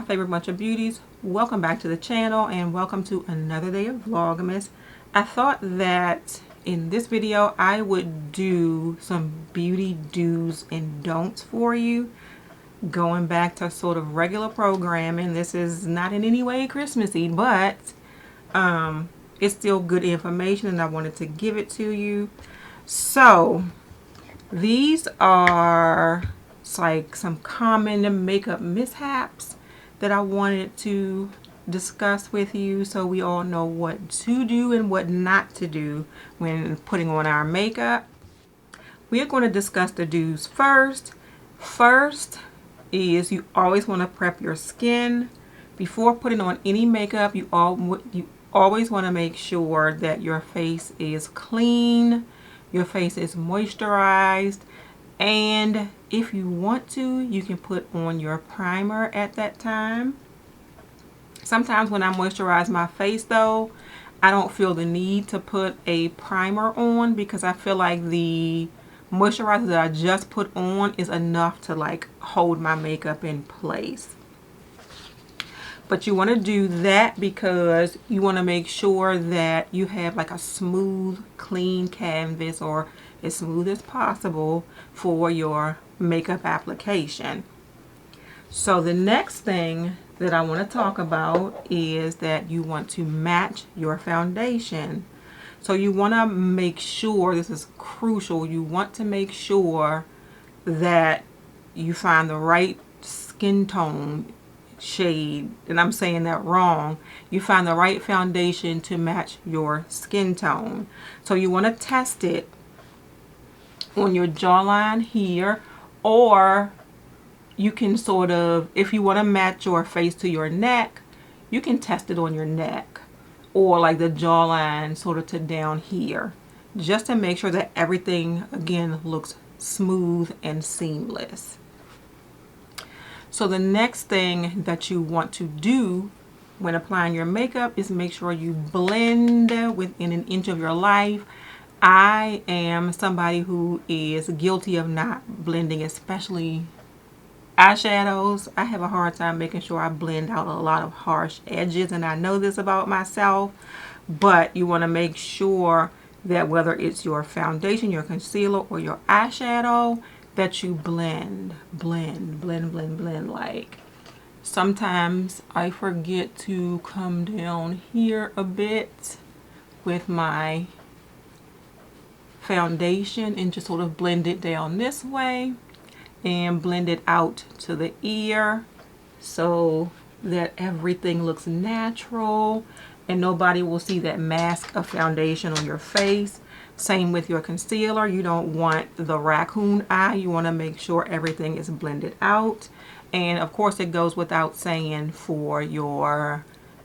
favorite bunch of beauties. Welcome back to the channel and welcome to another day of Vlogmas. I thought that in this video I would do some beauty do's and don'ts for you. Going back to sort of regular programming. This is not in any way Christmassy, but it's still good information and I wanted to give it to you. So these are like some common makeup mishaps that I wanted to discuss with you so we all know what to do and what not to do when putting on our makeup. We are going to discuss the do's first. First is you always want to prep your skin. Before putting on any makeup, you always want to make sure that your face is clean, your face is moisturized, and if you want to, you can put on your primer at that time. Sometimes when I moisturize my face though, I don't feel the need to put a primer on because I feel like the moisturizer that I just put on is enough to like hold my makeup in place. But you want to do that because you want to make sure that you have like a smooth, clean canvas, or as smooth as possible for your makeup application. So the next thing that I want to talk about is that you want to match your foundation. So you want to make sure, this is crucial, you want to make sure that you find the right skin tone shade, and I'm saying that wrong. You find the right foundation to match your skin tone. So you want to test it on your jawline here, or you can sort of, if you want to match your face to your neck, you can test it on your neck or like the jawline sort of to down here, just to make sure that everything again looks smooth and seamless. So the next thing that you want to do when applying your makeup is make sure you blend within an inch of your life. I am somebody who is guilty of not blending, especially eyeshadows. I have a hard time making sure I blend out a lot of harsh edges, and I know this about myself, but you want to make sure that whether it's your foundation, your concealer, or your eyeshadow, that you blend. Like sometimes I forget to come down here a bit with my foundation and just sort of blend it down this way and blend it out to the ear so that everything looks natural and nobody will see that mask of foundation on your face. Same with your concealer. You don't want the raccoon eye. You want to make sure everything is blended out. And of course it goes without saying for your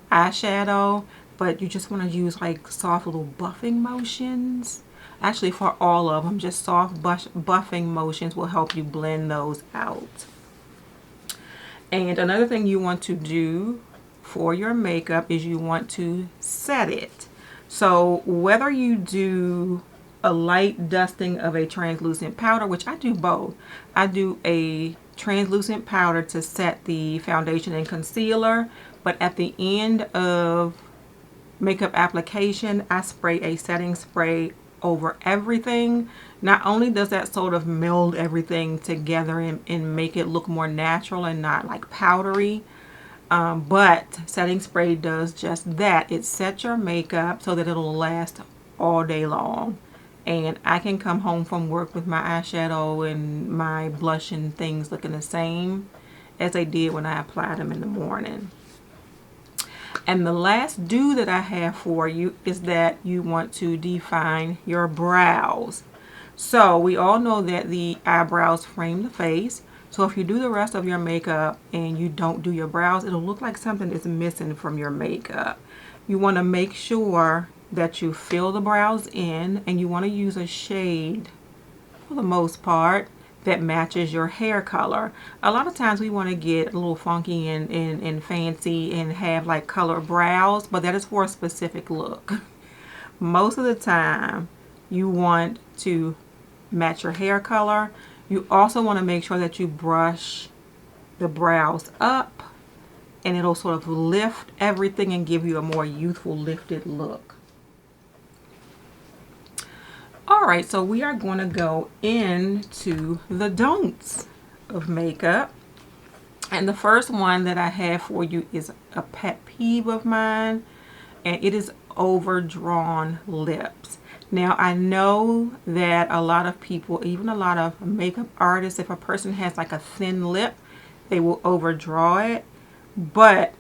eyeshadow, but you just want to use like soft little buffing motions. Actually, for all of them, just soft buffing motions will help you blend those out. And another thing you want to do for your makeup is you want to set it. So whether you do a light dusting of a translucent powder, which I do both. I do a translucent powder to set the foundation and concealer, but at the end of makeup application, I spray a setting spray over everything. Not only does that sort of meld everything together and make it look more natural and not like powdery, but setting spray does just that. It sets your makeup so that it'll last all day long, and I can come home from work with my eyeshadow and my blush and things looking the same as they did when I applied them in the morning. And the last do that I have for you is that you want to define your brows. So we all know that the eyebrows frame the face. So if you do the rest of your makeup and you don't do your brows, it'll look like something is missing from your makeup. You want to make sure that you fill the brows in, and you want to use a shade, for the most part, that matches your hair color. A lot of times we want to get a little funky and fancy and have like colored brows, but that is for a specific look. Most of the time you want to match your hair color. You also want to make sure that you brush the brows up and it'll sort of lift everything and give you a more youthful, lifted look. Alright, so we are going to go into the don'ts of makeup. And the first one that I have for you is a pet peeve of mine, and it is overdrawn lips. Now, I know that a lot of people, even a lot of makeup artists, if a person has like a thin lip, they will overdraw it. But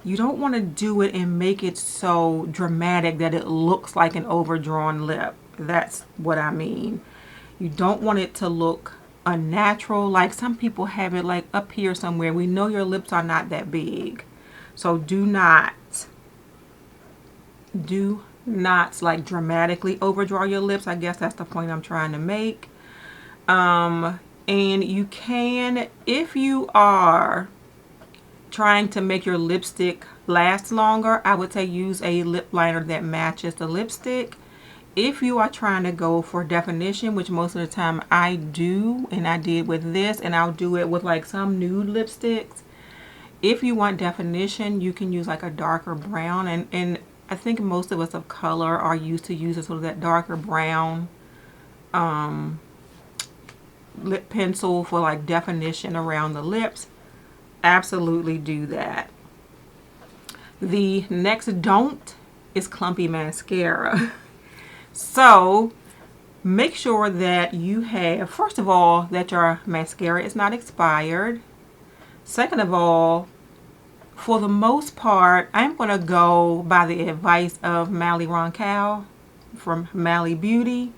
you don't want to do it and make it so dramatic that it looks like an overdrawn lip. That's what I mean. You don't want it to look unnatural. Like some people have it like up here somewhere. We know your lips are not that big. So do not like dramatically overdraw your lips. I guess that's the point I'm trying to make. And you can, if you are trying to make your lipstick last longer, I would say use a lip liner that matches the lipstick. If you are trying to go for definition, which most of the time I do, and I did with this, and I'll do it with like some nude lipsticks. If you want definition, you can use like a darker brown, and I think most of us of color are used to using sort of that darker brown lip pencil for like definition around the lips. Absolutely do that. The next don't is clumpy mascara. So make sure that you have, first of all, that your mascara is not expired. Second of all, for the most part, I'm going to go by the advice of Mally Roncal from Mally Beauty.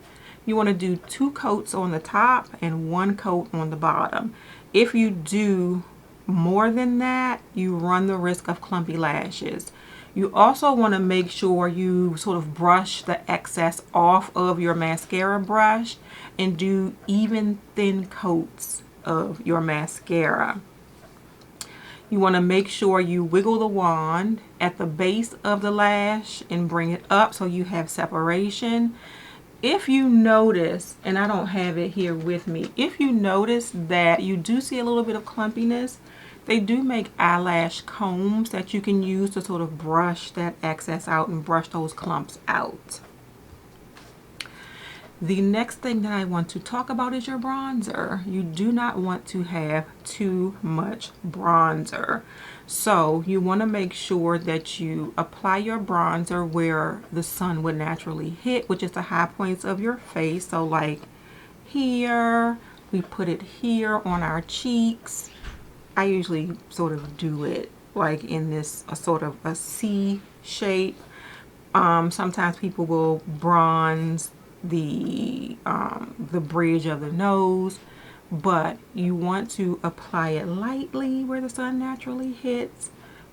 You want to do 2 coats on the top and 1 coat on the bottom. If you do more than that, you run the risk of clumpy lashes. You also want to make sure you sort of brush the excess off of your mascara brush and do even thin coats of your mascara. You want to make sure you wiggle the wand at the base of the lash and bring it up so you have separation. If you notice, and I don't have it here with me, if you notice that you do see a little bit of clumpiness, they do make eyelash combs that you can use to sort of brush that excess out and brush those clumps out. The next thing that I want to talk about is your bronzer. You do not want to have too much bronzer. So you want to make sure that you apply your bronzer where the sun would naturally hit, which is the high points of your face. So like here, we put it here on our cheeks. I usually sort of do it like in this sort of a C shape. Sometimes people will bronze the bridge of the nose, but you want to apply it lightly where the sun naturally hits.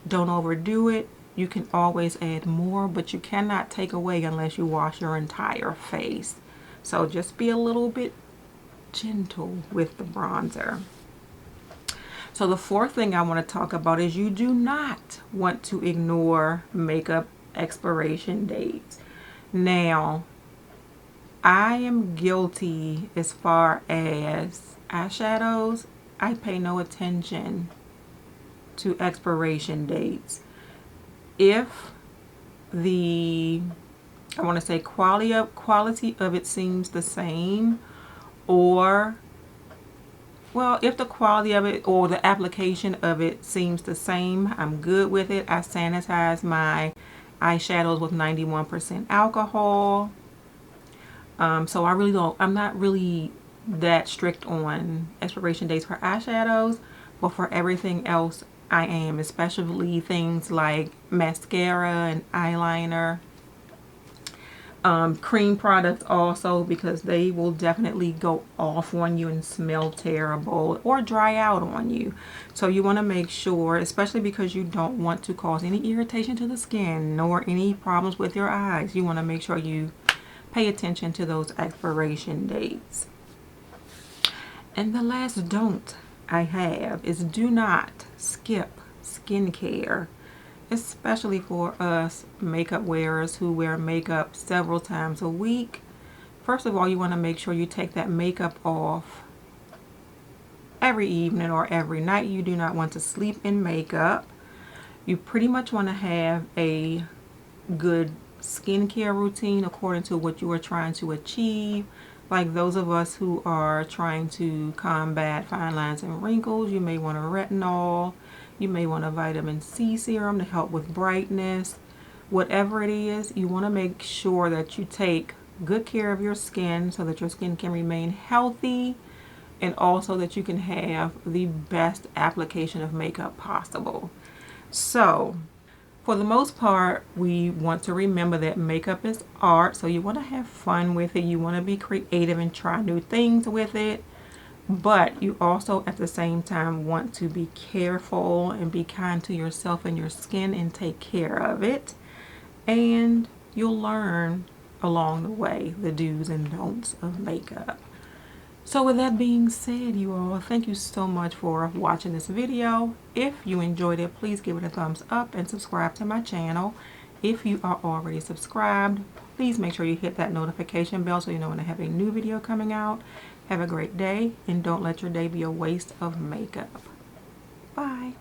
Don't overdo it. You can always add more, but you cannot take away unless you wash your entire face. So just be a little bit gentle with the bronzer. So the fourth thing I want to talk about is you do not want to ignore makeup expiration dates. Now, I am guilty as far as eyeshadows. I pay no attention to expiration dates. If the, I want to say quality of it seems the same, or well, if the quality of it or the application of it seems the same, I'm good with it. I sanitize my eyeshadows with 91% alcohol. So I really don't, I'm not really that strict on expiration dates for eyeshadows, but for everything else I am, especially things like mascara and eyeliner. Cream products also, because they will definitely go off on you and smell terrible or dry out on you. So you want to make sure, especially because you don't want to cause any irritation to the skin nor any problems with your eyes, you want to make sure you pay attention to those expiration dates. And the last don't I have is do not skip skincare. Especially for us makeup wearers who wear makeup several times a week. First of all, you want to make sure you take that makeup off every evening or every night. You do not want to sleep in makeup. You pretty much want to have a good skincare routine according to what you are trying to achieve. Like those of us who are trying to combat fine lines and wrinkles, you may want a retinol, you may want a vitamin C serum to help with brightness. Whatever it is, you want to make sure that you take good care of your skin so that your skin can remain healthy, and also that you can have the best application of makeup possible. So for the most part, we want to remember that makeup is art, so you want to have fun with it. You want to be creative and try new things with it. But you also at the same time want to be careful and be kind to yourself and your skin and take care of it. And you'll learn along the way the do's and don'ts of makeup. So with that being said, you all, thank you so much for watching this video. If you enjoyed it, please give it a thumbs up and subscribe to my channel. If you are already subscribed, please make sure you hit that notification bell so you know when I have a new video coming out. Have a great day, and don't let your day be a waste of makeup. Bye.